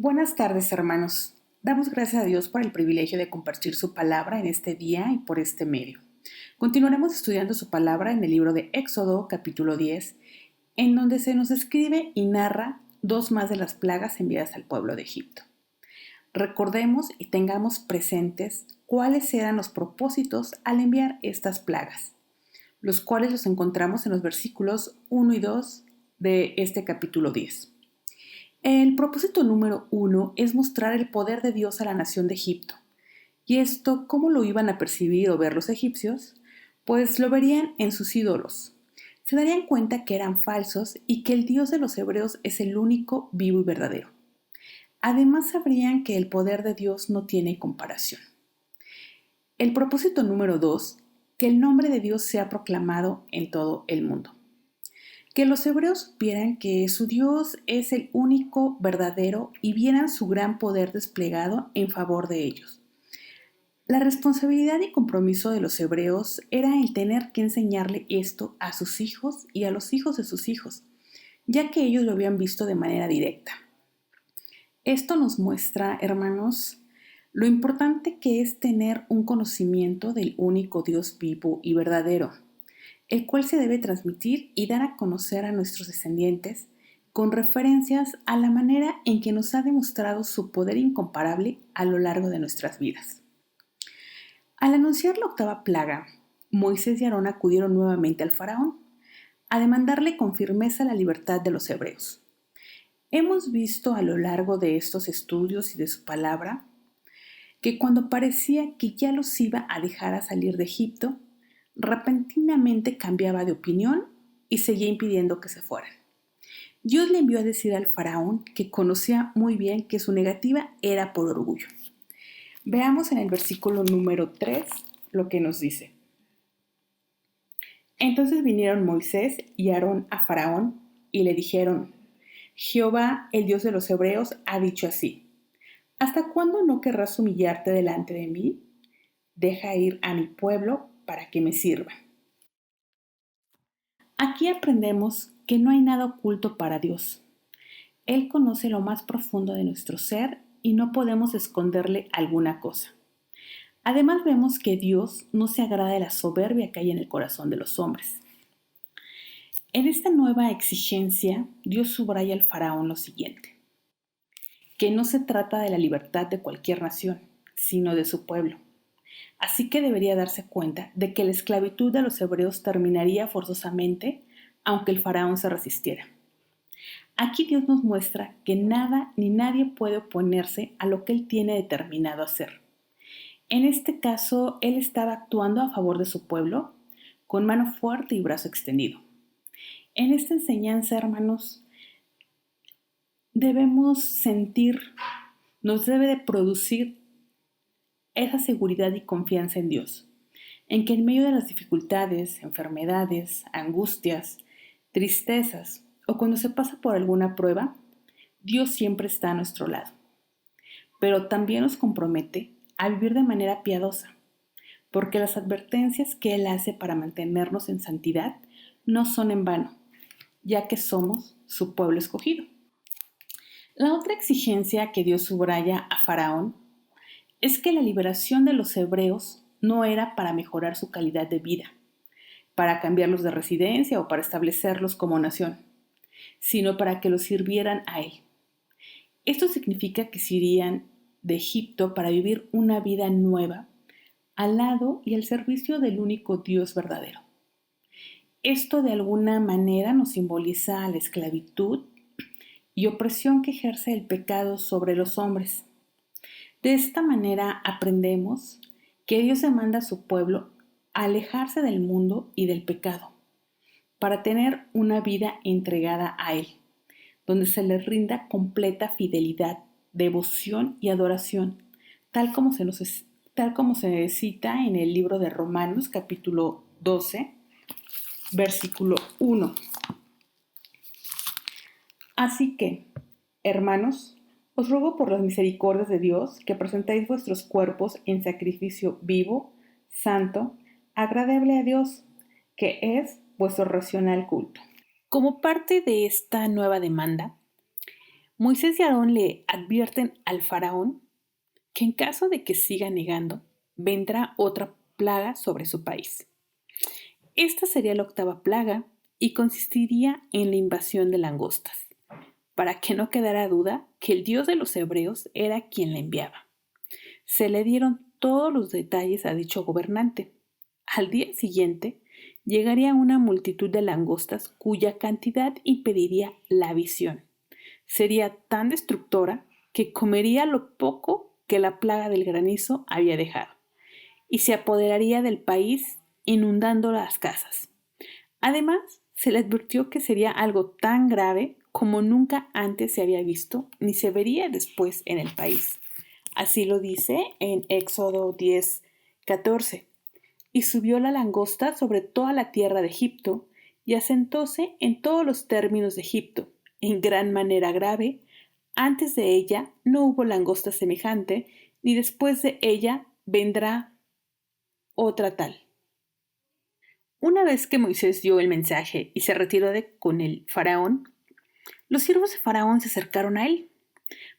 Buenas tardes, hermanos. Damos gracias a Dios por el privilegio de compartir su palabra en este día y por este medio. Continuaremos estudiando su palabra en el libro de Éxodo, capítulo 10, en donde se nos escribe y narra dos más de las plagas enviadas al pueblo de Egipto. Recordemos y tengamos presentes cuáles eran los propósitos al enviar estas plagas, los cuales los encontramos en los versículos 1 y 2 de este capítulo 10. El propósito número 1 es mostrar el poder de Dios a la nación de Egipto. ¿Y esto cómo lo iban a percibir o ver los egipcios? Pues lo verían en sus ídolos. Se darían cuenta que eran falsos y que el Dios de los hebreos es el único, vivo y verdadero. Además sabrían que el poder de Dios no tiene comparación. El propósito número 2, que el nombre de Dios sea proclamado en todo el mundo. Que los hebreos supieran que su Dios es el único verdadero y vieran su gran poder desplegado en favor de ellos. La responsabilidad y compromiso de los hebreos era el tener que enseñarle esto a sus hijos y a los hijos de sus hijos, ya que ellos lo habían visto de manera directa. Esto nos muestra, hermanos, lo importante que es tener un conocimiento del único Dios vivo y verdadero, el cual se debe transmitir y dar a conocer a nuestros descendientes con referencias a la manera en que nos ha demostrado su poder incomparable a lo largo de nuestras vidas. Al anunciar la octava plaga, Moisés y Aarón acudieron nuevamente al faraón a demandarle con firmeza la libertad de los hebreos. Hemos visto a lo largo de estos estudios y de su palabra que cuando parecía que ya los iba a dejar a salir de Egipto, repentinamente cambiaba de opinión y seguía impidiendo que se fueran. Dios le envió a decir al faraón que conocía muy bien que su negativa era por orgullo. Veamos en el versículo número 3 lo que nos dice. Entonces vinieron Moisés y Aarón a faraón y le dijeron: Jehová, el Dios de los hebreos, ha dicho así: ¿hasta cuándo no querrás humillarte delante de mí? Deja ir a mi pueblo para que me sirva. Aquí aprendemos que no hay nada oculto para Dios. Él conoce lo más profundo de nuestro ser y no podemos esconderle alguna cosa. Además vemos que Dios no se agrada de la soberbia que hay en el corazón de los hombres. En esta nueva exigencia, Dios subraya al faraón lo siguiente: que no se trata de la libertad de cualquier nación, sino de su pueblo. Así que debería darse cuenta de que la esclavitud de los hebreos terminaría forzosamente, aunque el faraón se resistiera. Aquí Dios nos muestra que nada ni nadie puede oponerse a lo que Él tiene determinado hacer. En este caso, Él estaba actuando a favor de su pueblo, con mano fuerte y brazo extendido. En esta enseñanza, hermanos, debemos sentir, nos debe de producir esa seguridad y confianza en Dios, en que en medio de las dificultades, enfermedades, angustias, tristezas o cuando se pasa por alguna prueba, Dios siempre está a nuestro lado. Pero también nos compromete a vivir de manera piadosa, porque las advertencias que Él hace para mantenernos en santidad no son en vano, ya que somos su pueblo escogido. La otra exigencia que Dios subraya a Faraón es que la liberación de los hebreos no era para mejorar su calidad de vida, para cambiarlos de residencia o para establecerlos como nación, sino para que los sirvieran a Él. Esto significa que se irían de Egipto para vivir una vida nueva al lado y al servicio del único Dios verdadero. Esto de alguna manera nos simboliza la esclavitud y opresión que ejerce el pecado sobre los hombres. De esta manera aprendemos que Dios demanda a su pueblo a alejarse del mundo y del pecado, para tener una vida entregada a Él, donde se le rinda completa fidelidad, devoción y adoración, tal como se cita en el libro de Romanos capítulo 12, versículo 1. Así que, hermanos, os ruego por las misericordias de Dios que presentéis vuestros cuerpos en sacrificio vivo, santo, agradable a Dios, que es vuestro racional culto. Como parte de esta nueva demanda, Moisés y Aarón le advierten al faraón que en caso de que siga negando, vendrá otra plaga sobre su país. Esta sería la octava plaga y consistiría en la invasión de langostas, para que no quedara duda que el Dios de los hebreos era quien la enviaba. Se le dieron todos los detalles a dicho gobernante. Al día siguiente, llegaría una multitud de langostas cuya cantidad impediría la visión. Sería tan destructora que comería lo poco que la plaga del granizo había dejado, y se apoderaría del país inundando las casas. Además, se le advirtió que sería algo tan grave como nunca antes se había visto ni se vería después en el país. Así lo dice en Éxodo 10:14. Y subió la langosta sobre toda la tierra de Egipto, y asentóse en todos los términos de Egipto, en gran manera grave. Antes de ella no hubo langosta semejante, ni después de ella vendrá otra tal. Una vez que Moisés dio el mensaje y se retiró con el faraón, los siervos de faraón se acercaron a él.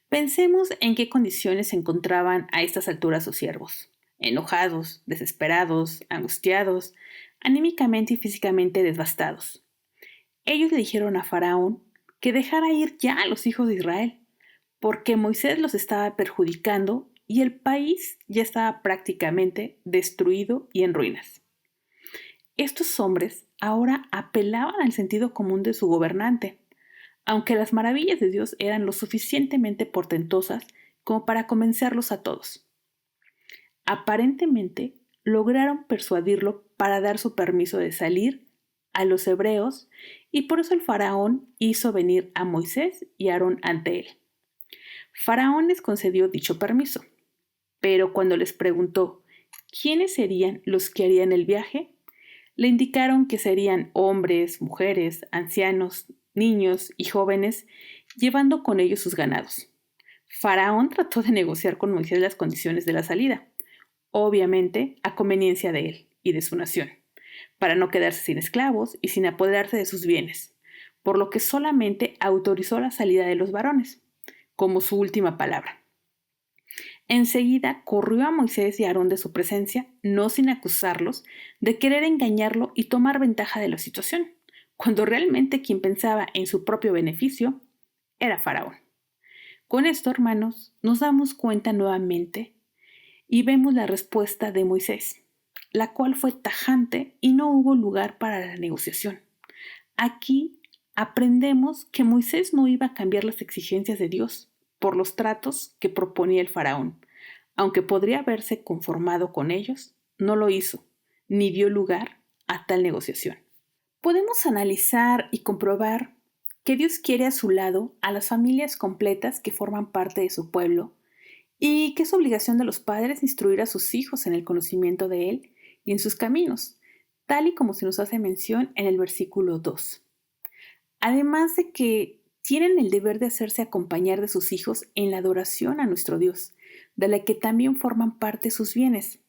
Pensemos en qué condiciones se encontraban a estas alturas los siervos: enojados, desesperados, angustiados, anímicamente y físicamente devastados. Ellos le dijeron a Faraón que dejara ir ya a los hijos de Israel, porque Moisés los estaba perjudicando y el país ya estaba prácticamente destruido y en ruinas. Estos hombres ahora apelaban al sentido común de su gobernante, aunque las maravillas de Dios eran lo suficientemente portentosas como para convencerlos a todos. Aparentemente, lograron persuadirlo para dar su permiso de salir a los hebreos, y por eso el faraón hizo venir a Moisés y a Aarón ante él. Faraón les concedió dicho permiso, pero cuando les preguntó quiénes serían los que harían el viaje, le indicaron que serían hombres, mujeres, ancianos, niños y jóvenes, llevando con ellos sus ganados. Faraón trató de negociar con Moisés las condiciones de la salida, obviamente a conveniencia de él y de su nación, para no quedarse sin esclavos y sin apoderarse de sus bienes, por lo que solamente autorizó la salida de los varones, como su última palabra. Enseguida corrió a Moisés y a Aarón de su presencia, no sin acusarlos de querer engañarlo y tomar ventaja de la situación, cuando realmente quien pensaba en su propio beneficio era Faraón. Con esto, hermanos, nos damos cuenta nuevamente y vemos la respuesta de Moisés, la cual fue tajante y no hubo lugar para la negociación. Aquí aprendemos que Moisés no iba a cambiar las exigencias de Dios por los tratos que proponía el faraón. Aunque podría haberse conformado con ellos, no lo hizo, ni dio lugar a tal negociación. Podemos analizar y comprobar que Dios quiere a su lado a las familias completas que forman parte de su pueblo, y que es obligación de los padres instruir a sus hijos en el conocimiento de Él y en sus caminos, tal y como se nos hace mención en el versículo 2. Además de que tienen el deber de hacerse acompañar de sus hijos en la adoración a nuestro Dios, de la que también forman parte sus bienes.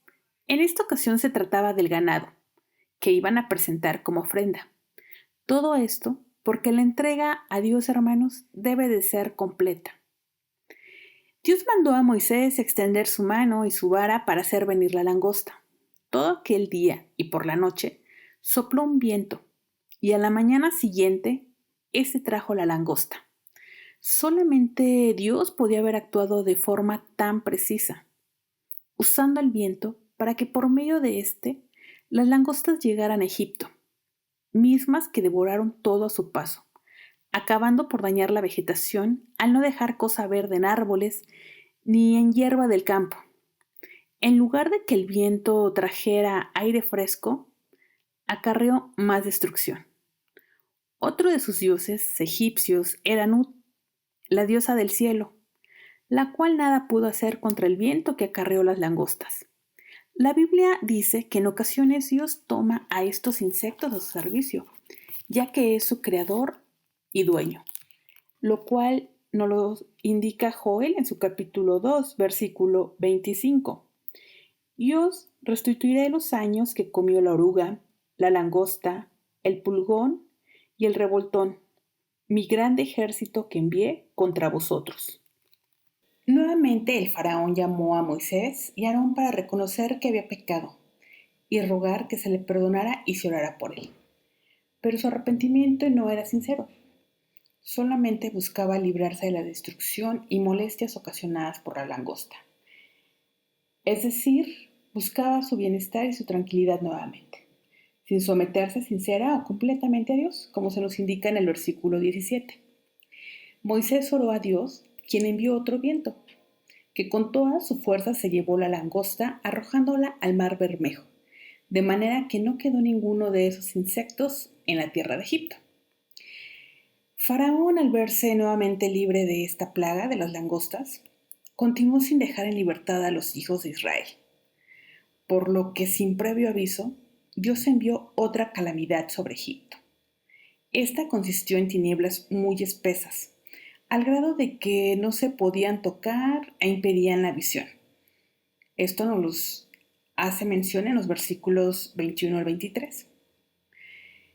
En esta ocasión se trataba del ganado, que iban a presentar como ofrenda. Todo esto porque la entrega a Dios, hermanos, debe de ser completa. Dios mandó a Moisés extender su mano y su vara para hacer venir la langosta. Todo aquel día y por la noche sopló un viento, y a la mañana siguiente éste trajo la langosta. Solamente Dios podía haber actuado de forma tan precisa, usando el viento para que por medio de éste las langostas llegaran a Egipto, mismas que devoraron todo a su paso, acabando por dañar la vegetación al no dejar cosa verde en árboles ni en hierba del campo. En lugar de que el viento trajera aire fresco, acarreó más destrucción. Otro de sus dioses egipcios era Nut, la diosa del cielo, la cual nada pudo hacer contra el viento que acarreó las langostas. La Biblia dice que en ocasiones Dios toma a estos insectos a su servicio, ya que es su creador y dueño, lo cual nos lo indica Joel en su capítulo 2, versículo 25. Y os restituiré los años que comió la oruga, la langosta, el pulgón y el revoltón, mi grande ejército que envié contra vosotros. Nuevamente el faraón llamó a Moisés y a Aarón para reconocer que había pecado y rogar que se le perdonara y se orara por él. Pero su arrepentimiento no era sincero. Solamente buscaba librarse de la destrucción y molestias ocasionadas por la langosta. Es decir, buscaba su bienestar y su tranquilidad nuevamente, sin someterse sincera o completamente a Dios, como se nos indica en el versículo 17. Moisés oró a Dios, quien envió otro viento, que con toda su fuerza se llevó la langosta, arrojándola al mar Bermejo, de manera que no quedó ninguno de esos insectos en la tierra de Egipto. Faraón, al verse nuevamente libre de esta plaga de las langostas, continuó sin dejar en libertad a los hijos de Israel, por lo que sin previo aviso, Dios envió otra calamidad sobre Egipto. Esta consistió en tinieblas muy espesas, al grado de que no se podían tocar e impedían la visión. Esto nos los hace mención en los versículos 21 al 23.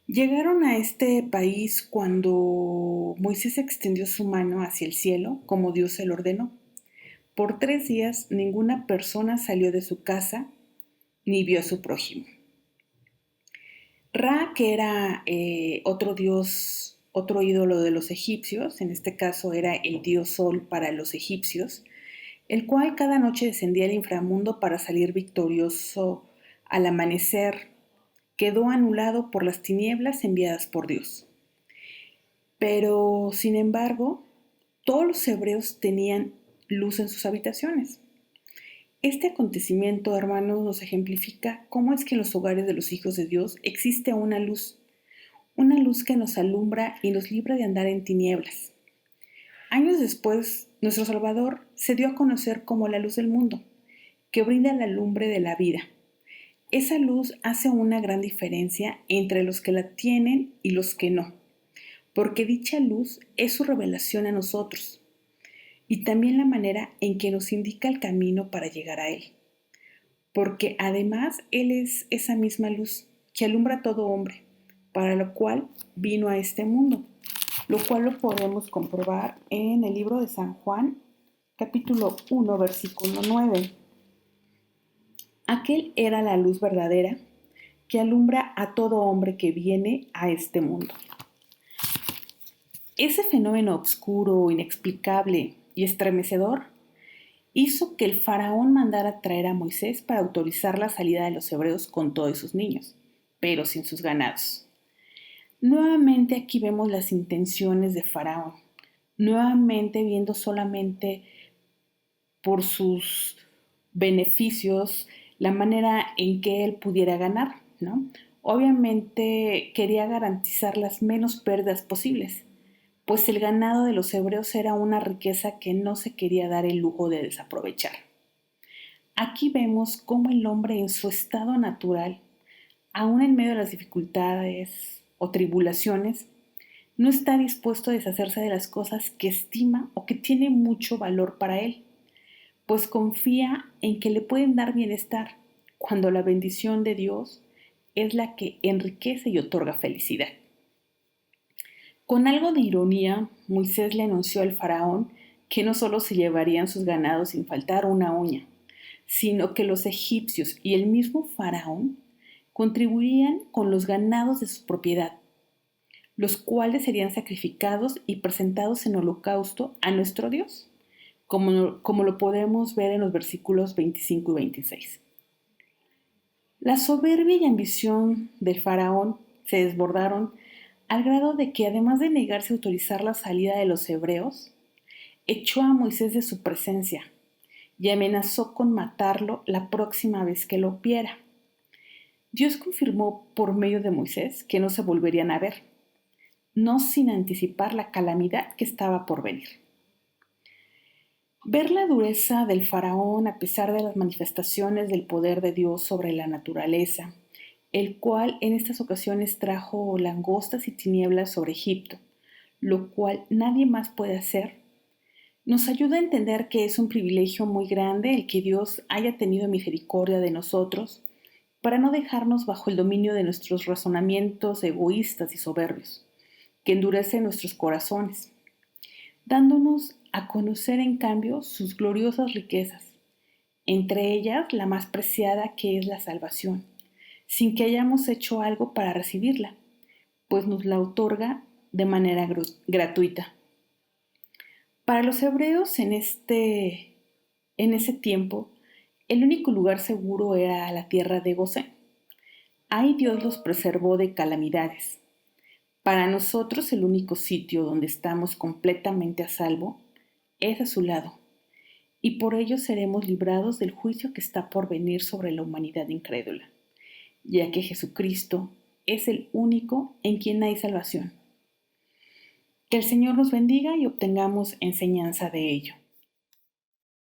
Llegaron a este país cuando Moisés extendió su mano hacia el cielo, como Dios se lo ordenó. Por 3 días ninguna persona salió de su casa ni vio a su prójimo. Ra, que era otro dios, otro ídolo de los egipcios, en este caso era el dios Sol para los egipcios, el cual cada noche descendía al inframundo para salir victorioso al amanecer, quedó anulado por las tinieblas enviadas por Dios. Pero, sin embargo, todos los hebreos tenían luz en sus habitaciones. Este acontecimiento, hermanos, nos ejemplifica cómo es que en los hogares de los hijos de Dios existe una luz que nos alumbra y nos libra de andar en tinieblas. Años después, nuestro Salvador se dio a conocer como la luz del mundo, que brinda la lumbre de la vida. Esa luz hace una gran diferencia entre los que la tienen y los que no, porque dicha luz es su revelación a nosotros y también la manera en que nos indica el camino para llegar a Él, porque además Él es esa misma luz que alumbra a todo hombre, para lo cual vino a este mundo, lo cual lo podemos comprobar en el libro de San Juan, capítulo 1, versículo 9. Aquel era la luz verdadera que alumbra a todo hombre que viene a este mundo. Ese fenómeno oscuro, inexplicable y estremecedor hizo que el faraón mandara traer a Moisés para autorizar la salida de los hebreos con todos sus niños, pero sin sus ganados. Nuevamente aquí vemos las intenciones de Faraón, nuevamente viendo solamente por sus beneficios la manera en que él pudiera ganar, ¿no? Obviamente quería garantizar las menos pérdidas posibles, pues el ganado de los hebreos era una riqueza que no se quería dar el lujo de desaprovechar. Aquí vemos cómo el hombre en su estado natural, aun en medio de las dificultades o tribulaciones, no está dispuesto a deshacerse de las cosas que estima o que tiene mucho valor para él, pues confía en que le pueden dar bienestar, cuando la bendición de Dios es la que enriquece y otorga felicidad. Con algo de ironía, Moisés le anunció al faraón que no solo se llevarían sus ganados sin faltar una uña, sino que los egipcios y el mismo faraón contribuirían con los ganados de su propiedad, los cuales serían sacrificados y presentados en holocausto a nuestro Dios, como lo podemos ver en los versículos 25 y 26. La soberbia y ambición del faraón se desbordaron al grado de que, además de negarse a autorizar la salida de los hebreos, echó a Moisés de su presencia y amenazó con matarlo la próxima vez que lo viera. Dios confirmó por medio de Moisés que no se volverían a ver, no sin anticipar la calamidad que estaba por venir. Ver la dureza del faraón a pesar de las manifestaciones del poder de Dios sobre la naturaleza, el cual en estas ocasiones trajo langostas y tinieblas sobre Egipto, lo cual nadie más puede hacer, nos ayuda a entender que es un privilegio muy grande el que Dios haya tenido misericordia de nosotros para no dejarnos bajo el dominio de nuestros razonamientos egoístas y soberbios, que endurece nuestros corazones, dándonos a conocer en cambio sus gloriosas riquezas, entre ellas la más preciada que es la salvación, sin que hayamos hecho algo para recibirla, pues nos la otorga de manera gratuita. Para los hebreos en ese tiempo, el único lugar seguro era la tierra de Gosén. Ahí Dios los preservó de calamidades. Para nosotros el único sitio donde estamos completamente a salvo es a su lado, y por ello seremos librados del juicio que está por venir sobre la humanidad incrédula, ya que Jesucristo es el único en quien hay salvación. Que el Señor nos bendiga y obtengamos enseñanza de ello.